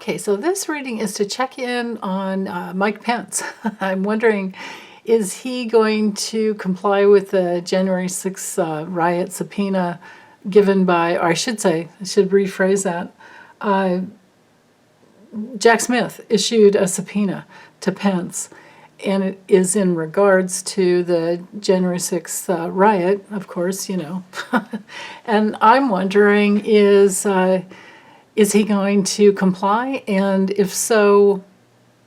Okay, so this reading is to check in on Mike Pence. I'm wondering, is he going to comply with the January 6th riot subpoena given by, or I should say, I should rephrase that. Jack Smith issued a subpoena to Pence, and it is in regards to the January 6th riot, of course, you know. And I'm wondering, is he going to comply? And if so,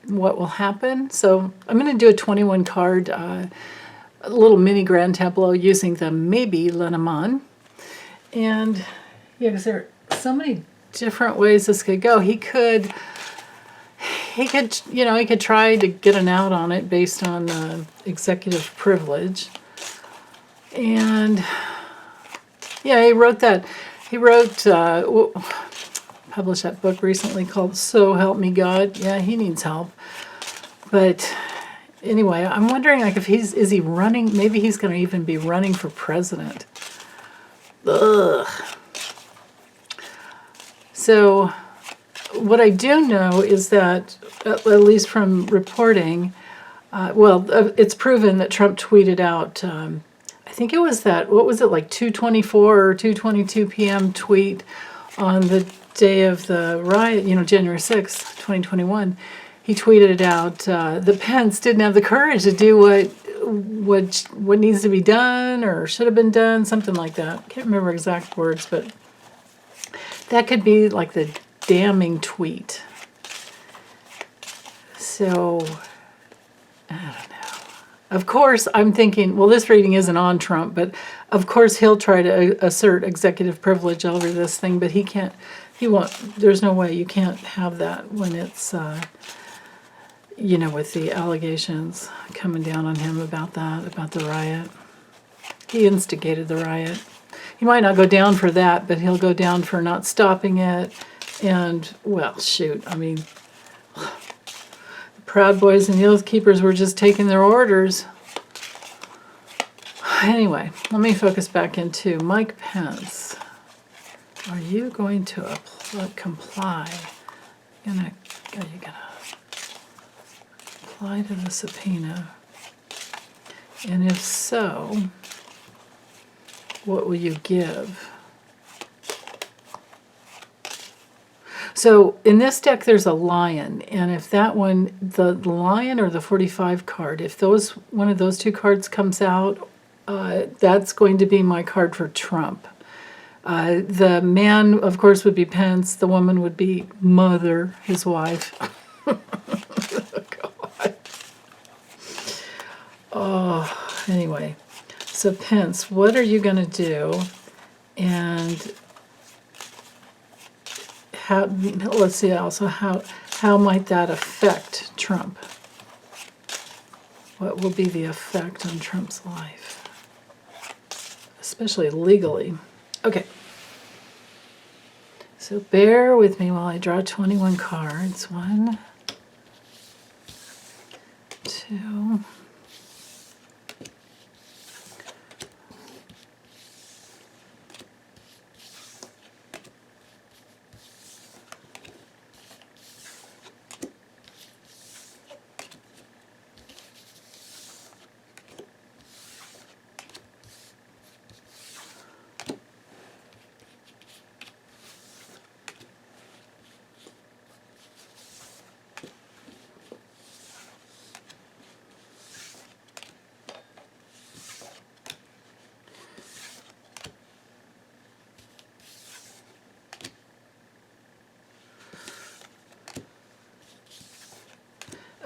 what will happen? So I'm going to do a 21 card, a little mini grand tableau using the maybe Lenormand. And yeah, because there are so many different ways this could go. He could, you know, he could try to get an out on it based on executive privilege. And yeah, he wrote, published that book recently called So Help Me God. Yeah, he needs help. But anyway, I'm wondering, like, if is he running? Maybe he's going to even be running for president. Ugh. So what I do know is that, at least from reporting, it's proven that Trump tweeted out, I think it was that, what was it, like 2:24 or 2:22 p.m. tweet on the day of the riot, you know, January 6th, 2021. He tweeted out that Pence didn't have the courage to do what needs to be done or should have been done, something like that. I can't remember exact words, but that could be like the damning tweet. So, I don't know. Of course, I'm thinking, well, this reading isn't on Trump, but of course he'll try to assert executive privilege over this thing, but he won't, there's no way you can't have that when it's, you know, with the allegations coming down on him about that, about the riot. He instigated the riot. He might not go down for that, but he'll go down for not stopping it. And, well, shoot, I mean, the Proud Boys and the Oath Keepers were just taking their orders. Anyway, let me focus back into Mike Pence. Are you going to comply? Are you gonna apply to the subpoena? And if so, what will you give? So in this deck, there's a lion, and if that one, the lion or the 45 card, if one of those two cards comes out, that's going to be my card for Trump. The man, of course, would be Pence. The woman would be Mother, his wife. Oh, God. Oh, anyway. So Pence, what are you going to do? And let's see also how might that affect Trump? What will be the effect on Trump's life? Especially legally. Okay. So bear with me while I draw 21 cards. 1, 2,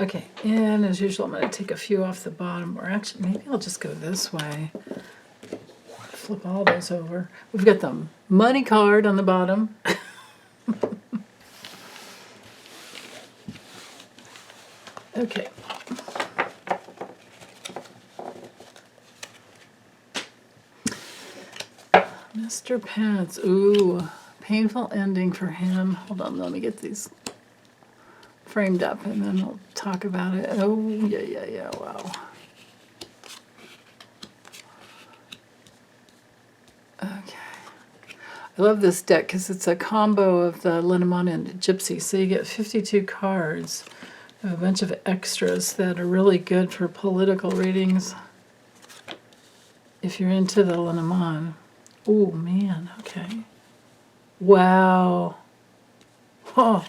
okay, and as usual, I'm going to take a few off the bottom, or actually, maybe I'll just go this way. Flip all those over. We've got the money card on the bottom. Okay. Mr. Pence, ooh, painful ending for him. Hold on, let me get these framed up and then we'll talk about it. Oh, yeah, wow. Okay. I love this deck because it's a combo of the Lenormand and Gypsy. So you get 52 cards, a bunch of extras that are really good for political readings if you're into the Lenormand. Oh, man, okay. Wow. Oh.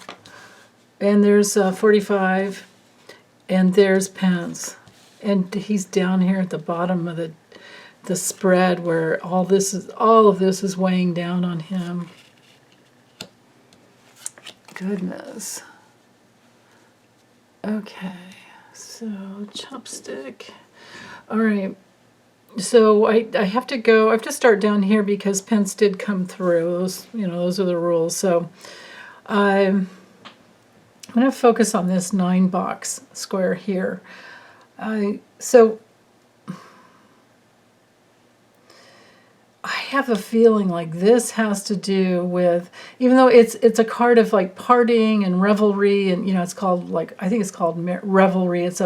And there's 45, and there's Pence. And he's down here at the bottom of the spread where all of this is weighing down on him. Goodness. Okay, so chopstick. All right. So I have to go. I have to start down here because Pence did come through. Those are the rules. So I'm going to focus on this 9-box square here. So I have a feeling like this has to do with, even though it's a card of like partying and revelry, and it's called I think it's called revelry. It's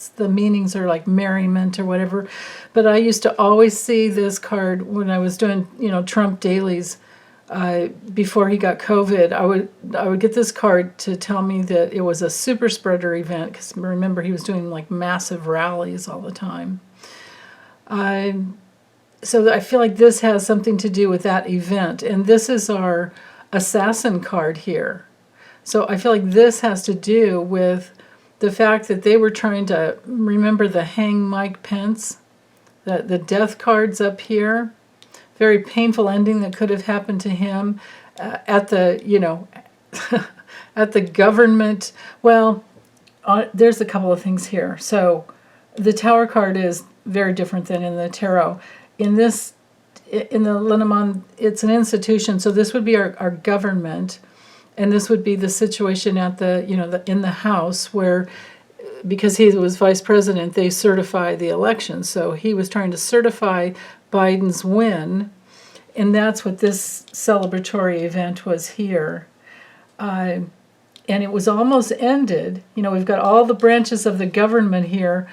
the meanings are like merriment or whatever. But I used to always see this card when I was doing Trump dailies before he got COVID. I would get this card to tell me that it was a super spreader event, because remember he was doing like massive rallies all the time. So I feel like this has something to do with that event. And this is our assassin card here. So I feel like this has to do with the fact that they were trying to remember the hang Mike Pence, the death cards up here. Very painful ending that could have happened to him at the, at the government. Well, there's a couple of things here. So the Tower card is very different than in the tarot. In the Lenormand, it's an institution, so this would be our government, and this would be the situation at in the House where, because he was vice president, they certify the election. So he was trying to certify Biden's win, and that's what this celebratory event was here. And it was almost ended. We've got all the branches of the government here.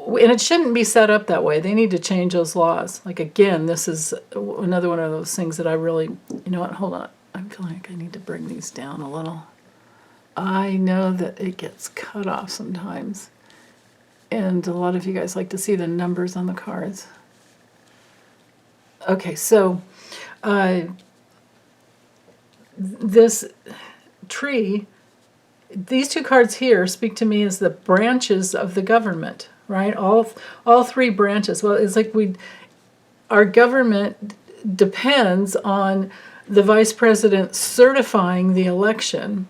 And it shouldn't be set up that way. They need to change those laws. Like, again, this is another one of those things that I really, hold on. I feel like I need to bring these down a little. I know that it gets cut off sometimes. And a lot of you guys like to see the numbers on the cards. Okay, so this tree, these two cards here speak to me as the branches of the government. Right, all 3 branches. Well, it's like our government depends on the vice president certifying the election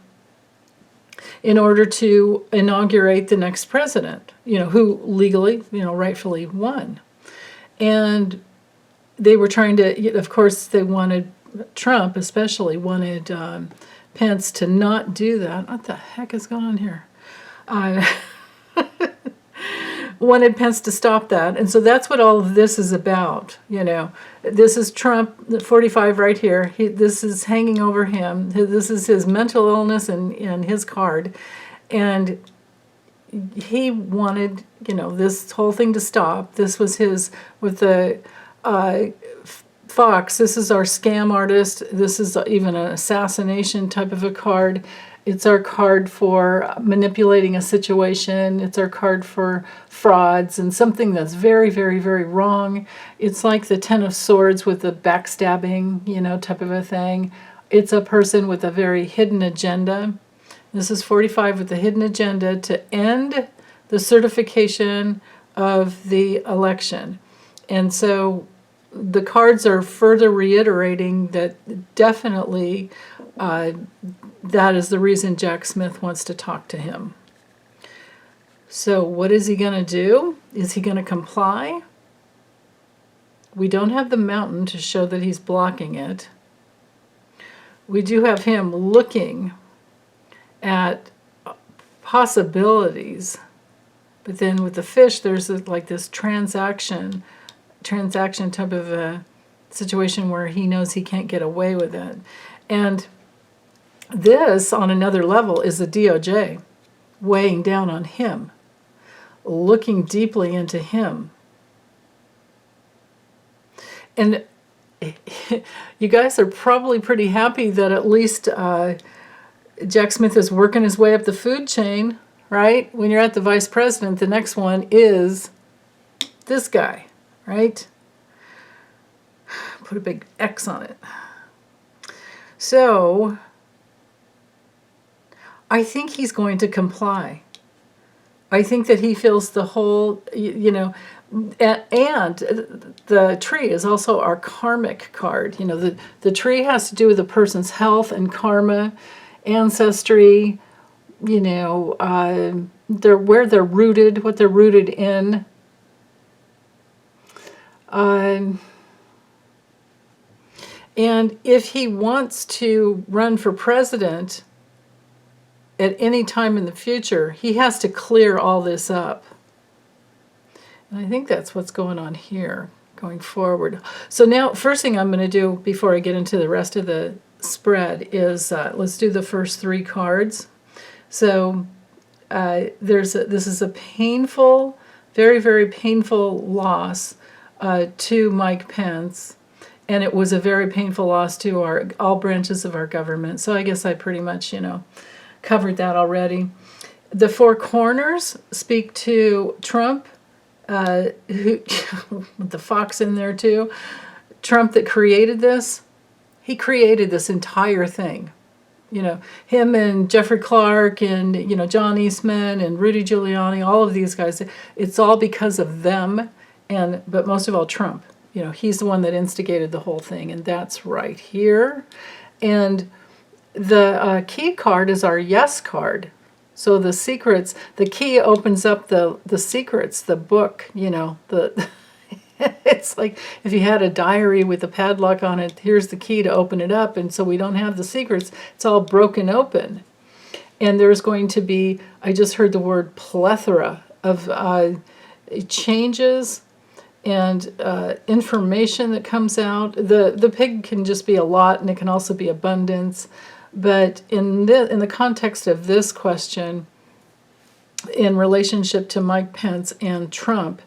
in order to inaugurate the next president. Who legally, rightfully won. And they were trying to, of course, they wanted Trump, especially wanted Pence to not do that. What the heck is going on here? Wanted Pence to stop that. And so that's what all of this is about. This is Trump, 45 right here. This is hanging over him. This is his mental illness and his card. And he wanted, this whole thing to stop. This was his, with the Fox, this is our scam artist. This is even an assassination type of a card. It's our card for manipulating a situation. It's our card for frauds and something that's very, very, very wrong. It's like the Ten of Swords with the backstabbing, type of a thing. It's a person with a very hidden agenda. This is 45 with the hidden agenda to end the certification of the election. And so the cards are further reiterating that definitely that is the reason Jack Smith wants to talk to him. So what is he going to do? Is he going to comply? We don't have the mountain to show that he's blocking it. We do have him looking at possibilities. But then with the fish, there's like this transaction type of a situation where he knows he can't get away with it. And this, on another level, is the DOJ weighing down on him, looking deeply into him. And you guys are probably pretty happy that at least Jack Smith is working his way up the food chain, right? When you're at the vice president, the next one is this guy, right? Put a big X on it. So I think he's going to comply. I think that he feels the whole, and the tree is also our karmic card. The tree has to do with a person's health and karma, ancestry, where they're rooted, what they're rooted in. And if he wants to run for president at any time in the future, he has to clear all this up. And I think that's what's going on here, going forward. So now, first thing I'm going to do before I get into the rest of the spread is let's do the first three cards. So this is a painful, very, very painful loss to Mike Pence. And it was a very painful loss to all branches of our government. So I guess I pretty much, covered that already. The four corners speak to Trump, who with the fox in there too. Trump that created this. He created this entire thing. Him and Jeffrey Clark and, John Eastman and Rudy Giuliani, all of these guys. It's all because of them, but most of all Trump. He's the one that instigated the whole thing, and that's right here. And the key card is our yes card. So the secrets, the key opens up the secrets, the book, it's like if you had a diary with a padlock on it, here's the key to open it up. And so we don't have the secrets. It's all broken open. And there's going to be, I just heard the word plethora of changes and information that comes out. The pig can just be a lot, and it can also be abundance. But in the context of this question, in relationship to Mike Pence and Trump,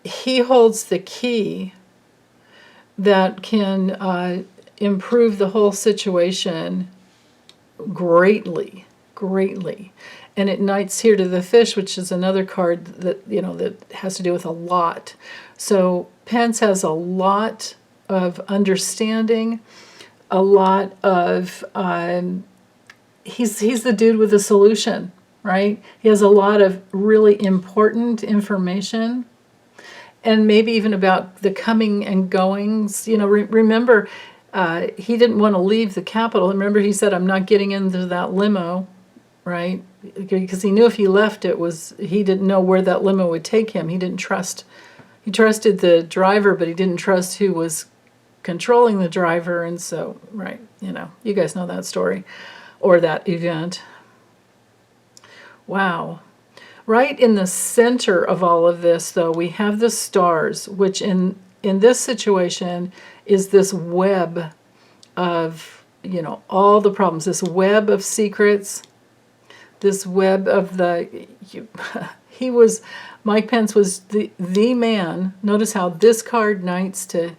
he holds the key that can improve the whole situation greatly, greatly. And it knights here to the fish, which is another card that that has to do with a lot. So Pence has a lot of understanding, a lot of he's the dude with the solution, right? He has a lot of really important information, and maybe even about the coming and goings. Remember, he didn't want to leave the Capitol. Remember, he said, "I'm not getting into that limo," right? Because he knew if he left, he didn't know where that limo would take him. He didn't trust. He trusted the driver, but he didn't trust who was controlling the driver. And so, right, you guys know that story or that event. Wow. Right in the center of all of this, though, we have the stars, which in this situation is this web of, all the problems, this web of secrets, this web of Mike Pence was the man. Notice how this card knights to,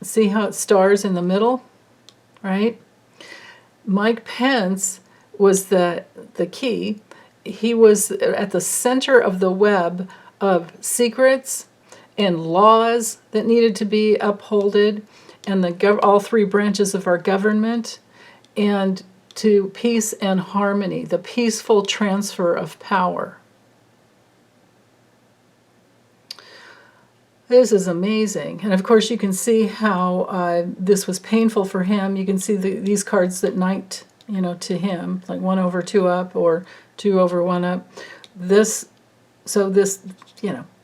see how it stars in the middle, right? Mike Pence was the key. He was at the center of the web of secrets and laws that needed to be upholded, and all three branches of our government, and to peace and harmony, the peaceful transfer of power. This is amazing. And of course you can see how this was painful for him. You can see these cards that knight, to him, like 1 over 2 up or 2 over 1 up.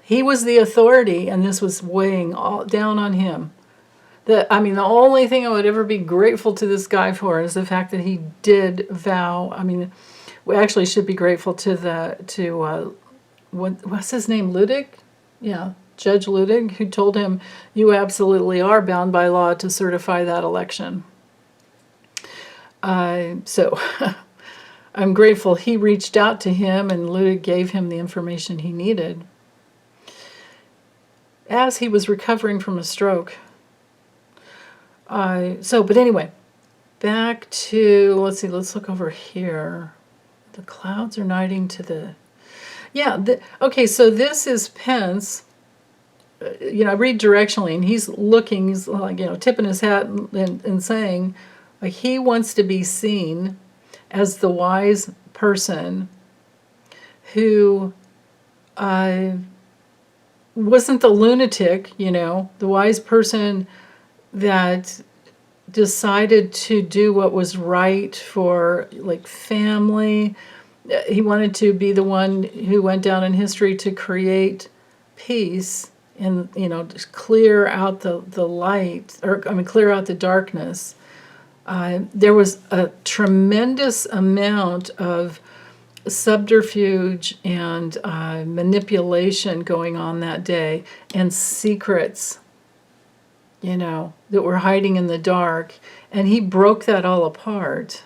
He was the authority, and this was weighing all down on him. The only thing I would ever be grateful to this guy for is the fact that he did vow. We actually should be grateful to what's his name, Ludig? Yeah, Judge Ludig, who told him, you absolutely are bound by law to certify that election. So I'm grateful he reached out to him, and Ludig gave him the information he needed as he was recovering from a stroke. But anyway, back to, let's see, let's look over here. The clouds are knighting to the, yeah, okay, so this is Pence. I read directionally, and he's looking, he's like, tipping his hat and saying, like, he wants to be seen as the wise person who wasn't the lunatic, the wise person that decided to do what was right for, like, family. He wanted to be the one who went down in history to create peace and, just clear out the light, clear out the darkness. There was a tremendous amount of subterfuge and manipulation going on that day, and secrets, that were hiding in the dark, and he broke that all apart.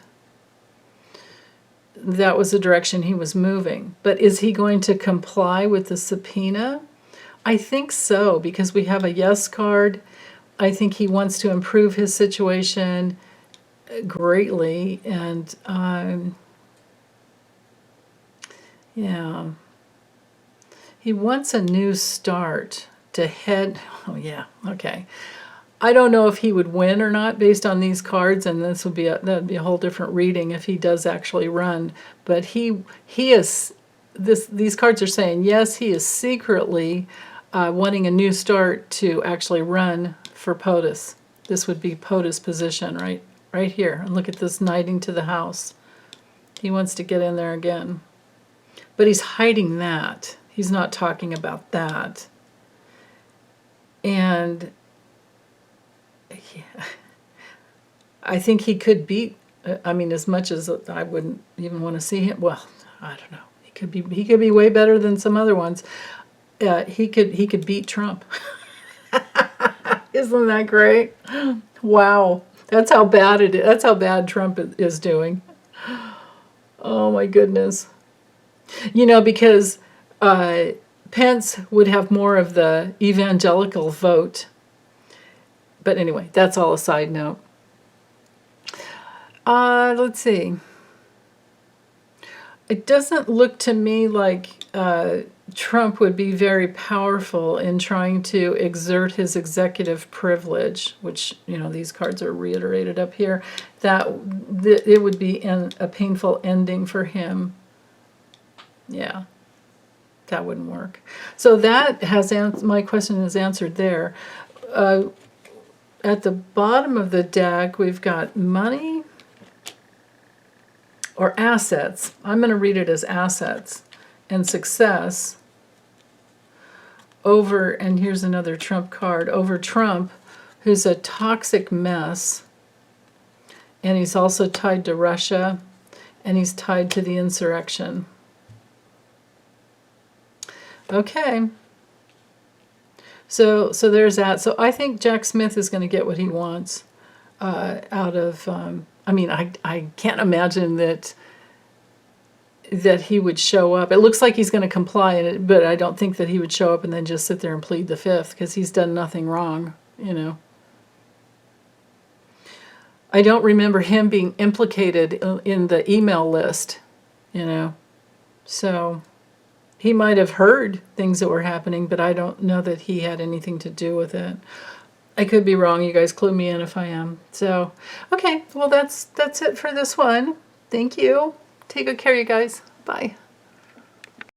That was the direction he was moving. But is he going to comply with the subpoena? I think so, because we have a yes card. I think he wants to improve his situation greatly, and yeah, he wants a new start to head. Oh yeah, okay. I don't know if he would win or not based on these cards, and this would be that'd be a whole different reading if he does actually run. But he is this. These cards are saying yes, he is secretly wanting a new start to actually run for POTUS. This would be POTUS position right here. And look at this knighting to the house. He wants to get in there again, but he's hiding that. He's not talking about that, and. Yeah. I think he could beat. As much as I wouldn't even want to see him. Well, I don't know. He could be way better than some other ones. He could beat Trump. Isn't that great? Wow, that's how bad it is. That's how bad Trump is doing. Oh my goodness. Because Pence would have more of the evangelical vote. But anyway, that's all a side note. Let's see. It doesn't look to me like Trump would be very powerful in trying to exert his executive privilege, which, these cards are reiterated up here, that it would be a painful ending for him. Yeah, that wouldn't work. So that my question is answered there. At the bottom of the deck, we've got money or assets. I'm going to read it as assets and success over, and here's another Trump card, over Trump, who's a toxic mess, and he's also tied to Russia, and he's tied to the insurrection. Okay. So there's that. So I think Jack Smith is going to get what he wants out of. I can't imagine that he would show up. It looks like he's going to comply, but I don't think that he would show up and then just sit there and plead the fifth, because he's done nothing wrong. I don't remember him being implicated in the email list. So. He might have heard things that were happening, but I don't know that he had anything to do with it. I could be wrong. You guys clue me in if I am. So, okay. Well, that's it for this one. Thank you. Take good care, you guys. Bye.